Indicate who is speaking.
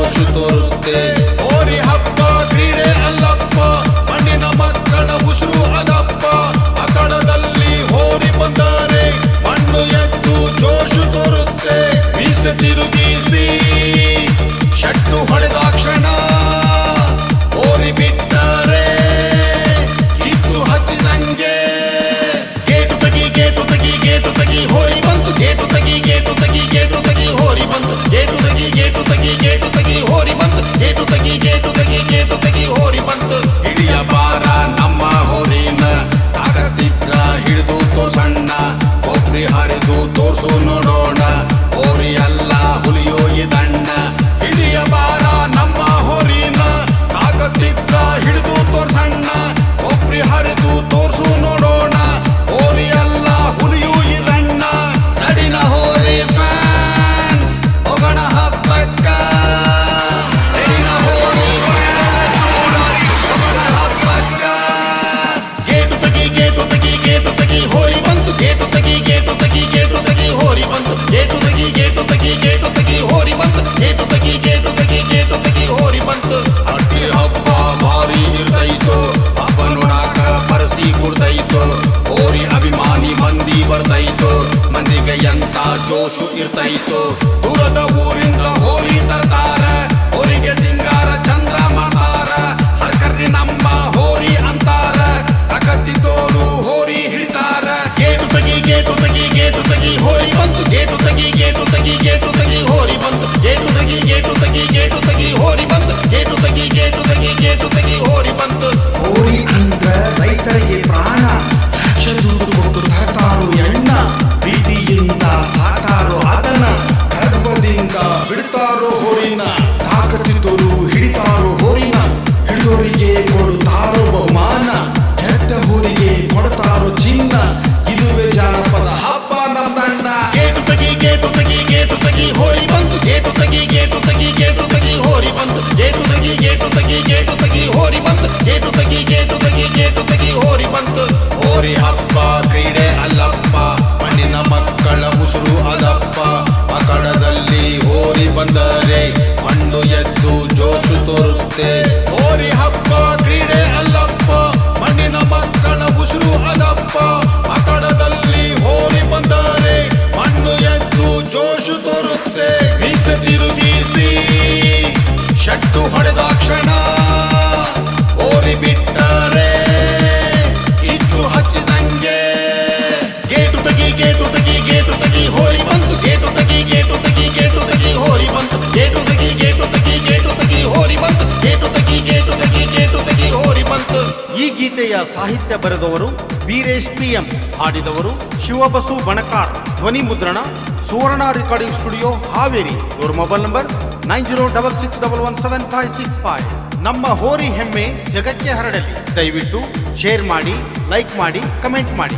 Speaker 1: ಜೋಶು ತೋರುತ್ತೆ. ಹೋರಿ ಹಬ್ಬ ಕ್ರೀಡೆ ಅಲ್ಲಪ್ಪ, ಮಣ್ಣಿನ ಮಕ್ಕಳ ಉಸಿರು ಅದಪ್ಪ. ಅಖಾಡದಲ್ಲಿ ಹೋರಿ ಬಂದರೆ ಮಣ್ಣು ಎದ್ದು ಜೋಶು ತೋರುತ್ತೆ. ಮೀಸೆ ತಿರುಗಿಸಿ ಶಟ್ಟು ಹೊಡೆದಾಕ್ಷಣ ಹೋರಿ ಬಿಟ್ಟರೆ ಕಿಚ್ಚು ಹಚ್ಚಿದಂಗೆ. ಗೇಟು ತಗಿ ಗೇಟು ತಗಿ ಗೇಟು ತಗಿ ಹೋರಿ ಬಂತು. ಗೇಟು ತಗಿ ಗೇಟು ತಗಿ ಗೇಟು ತಗಿ ಹೋರಿ ಬಂತು. ಗೇಟು ತಗಿ ಗೇಟು ತಗಿ ಗೇಟು ತಗಿ ಹೋರಿ ಬಂತು. ಗೇಟು ತಗಿ ಗೇಟು ತಗಿ ಗೇಟು ತಗಿ ಹೋರಿ ಬಂತು. ಹಿಡಿಯ ಬಾರ ನಮ್ಮ ಹೋರಿನ, ತಾಕತ್ತಿದ್ರ ಹಿಡಿದು ತೋರ್ಸಣ್ಣ. ಕೊಬ್ಬರಿ ಹರಿದು ತೋರ್ಸು ನೋಡೋಣ, ಹೋರಿ ಅಲ್ಲ ಹುಲಿಯೋ ಇದಣ್ಣ. ಹಿಡಿಯ ಬಾರ ನಮ್ಮ ಹೋರಿನ, ತಾಕತ್ತಿದ್ರ ಹಿಡಿದು ತೋರ್ಸಣ್ಣ. ಕೊಬ್ಬರಿ ಹರಿದು ತೋರ್ಸು ನೋಡೋಣ, ಹೋರಿ ಅಲ್ಲ ಹುಲಿಯೋ ಇದಣ್ಣ. ನಡಿನ ಹೋರಿ ಫ್ಯಾನ್ಸ್ ಹೋಗೋಣ ಹಬ್ಬಕ್ಕ. ನಡಿನ ಹೋರಿ ಹೋಗೋಣ ಹಬ್ಬಕ್ಕ. ಗೇಟು ತಗಿ ಗೇಟು ತಗಿ ಗೇಟು ತಗಿ ಹೋರಿ ಬಂತು. ಗೇಟು ತಗಿ ಗೇಟು ತಗಿ ಗೇಟು ತಗಿ ಹೋರಿ ಬಂತು. ಗೇಟು ತಗಿ ಗೇಟು ತಗಿ ಗೇಟು ತಗಿ ಹೋರಿ ಬಂತು. ಗೇಟು ತಗಿ ಗೇಟು ತಗಿ ಗೇಟು ತಗಿ ಹೋರಿ ಬಂತು. ಅಡ್ಡಿ ಹಬ್ಬ ಭಾರಿ ಇರ್ತೈತು, ಹಬ್ಬ ನೋಡಾಕ ಪರಸಿ ಕುಡ್ದೈತು. ಹೋರಿ ಅಭಿಮಾನಿ ಮಂದಿ ಬರ್ತೈತು, ಮಂದಿಗೆ ಎಂತ ಜೋಶು ಇರ್ತೈತು. ದೂರದ ಊರಿಂದ ಹೋರಿ ತರ್ತಾರ, ಹೋರಿಗೆ ಸಿಂಗಾರ ಚಂದ ಮಾಡ್ತಾರ. ಹರ್ಕರ್ರಿ ನಮ್ಮ ಹೋರಿ ಅಂತಾರ, ತಾಕತ್ತಿ ತೋರು ಹೋರಿ ಹಿಡಿತಾರ. ಗೇಟು ತಗಿ ಗೇಟು ತಗಿ ಗೇಟು ತಗಿ ಹೋರಿ ಬಂತು. ಗೇಟು ತಗಿ ಗೇಟು ತಗಿ ಗೇಟು ತಗಿ ಹೋರಿ ಬಂತು. ಗೇಟು ತಗಿ ಗೇಟು ತಗಿ ಗೇಟು ತಗಿ ಹೋರಿ ಬಂತು. ಗೇಟು ತಗಿ ಗೇಟು ತಗಿ ಗೇಟು ತಗಿ ಹೋರಿ ಬಂತು.
Speaker 2: ಹೋರಿ ಅಂದ್ರ ರೈತರಿಗೆ ಪ್ರಾಣ, ಲಕ್ಷ ದುಡ್ಡು ಕೊಟ್ಟು ತರ್ತಾರೋ ಎಣ್ಣ. ಪ್ರೀತಿಯಿಂದ ಸಾಕಾರೋ ಅದನ್ನ, ಗರ್ಭದಿಂದ ಬಿಡ್ತಾರೋ ಹೋರಿನ. ತಾಕತ್ತಿದ್ದೋರು ಹಿಡಿತಾರೋ ಹೋರಿನ, ಹಿಡಿದೋರಿಗೆ ಕೊಡುತ್ತಾರೋ ಬಹುಮಾನ. ಗೆದ್ದ ಹೋರಿಗೆ ಕೊಡ್ತಾರೋ ಚಿನ್ನ, ಇದುವೇ ಜಾನಪದ ಹಬ್ಬ ನಮ್ಮಣ್ಣ.
Speaker 1: ಗೇಟು ತಗಿ ಗೇಟು ತಗಿ ಗೇಟು ತಗಿ ಹೋರಿ ಬಂತು. ಗೇಟು ತಗಿ ಗೇಟು ತಗಿ ಗೇಟು ತಗಿ ಹೋರಿ ಬಂತು. ಗೇಟು ತಗಿ ಗೇಟು ತಗಿ ಗೇಟು ತಗಿ ಹೋರಿ ಬಂತು. ಗೇಟು ತಗಿ ಗೇಟು ತಗಿ ಗೇಟು ತಗಿ ಹೋರಿ ಬಂತು. ಹೋರಿ ಹಬ್ಬ ಕ್ರೀಡೆ ಅಲ್ಲಪ್ಪ, ಮಣ್ಣಿನ ಮಕ್ಕಳ ಉಸಿರು ಅದಪ್ಪ. ಅಖಾಡದಲ್ಲಿ ಹೋರಿ ಬಂದರೆ ಮಣ್ಣು ಎದ್ದು ಜೋಶು ತೋರುತ್ತೆ. ಹೋರಿ ಹಬ್ಬ ಕ್ರೀಡೆ ಅಲ್ಲಪ್ಪ, ಮಣ್ಣಿನ ಮಕ್ಕಳ ಉಸಿರು ಅದಪ್ಪ. ಅಖಾಡದಲ್ಲಿ ಹೋರಿ ಬಂದರೆ ಮಣ್ಣು ಎದ್ದು ಜೋಶು ತೋರುತ್ತೆ. ಮೀಸೆ ತಿರುಗಿಸಿ ಶಟ್ಟು ಹೊಡೆದಾಕ್ಷಣ ಹೋರಿ ಬಿಟ್ಟರೆ ಕಿಚ್ಚು ಹಚ್ಚಿದಂಗೆ. ಗೇಟು ತಗಿ ಗೇಟು ತಗಿ ಗೇಟು ತಗಿ ಹೋರಿ ಬಂತು. ಗೇಟು ತಗಿ ಗೇಟು ತಗಿ ಗೇಟು ತಗಿ ಹೋರಿ ಬಂತು. ಗೇಟು ತಗಿ ಗೇಟು ತಗಿ ಗೇಟು ತಗಿ ಹೋರಿ ಬಂತು. ಗೇಟು ತಗಿ ಗೇಟು ತಗಿ ಗೇಟು ತಗಿ ಹೋರಿ ಬಂತು.
Speaker 3: ಈ ಗೀತೆಯ ಸಾಹಿತ್ಯ ಬರೆದವರು ವೀರೇಶ್ PM, ಹಾಡಿದವರು ಶಿವಬಸು ಬಣಕಾರ್. ಧ್ವನಿ ಮುದ್ರಣ ಸುವರ್ಣ ರೆಕಾರ್ಡಿಂಗ್ ಸ್ಟುಡಿಯೋ, ಹಾವೇರಿ. ಇವರ ಮೊಬೈಲ್ ನಂಬರ್ 9066117565. ನಮ್ಮ ಹೋರಿ ಹೆಮ್ಮೆ ಜಗಕ್ಕೆ ಹರಡಲಿ. ದಯವಿಟ್ಟು ಶೇರ್ ಮಾಡಿ, ಲೈಕ್ ಮಾಡಿ, ಕಮೆಂಟ್ ಮಾಡಿ.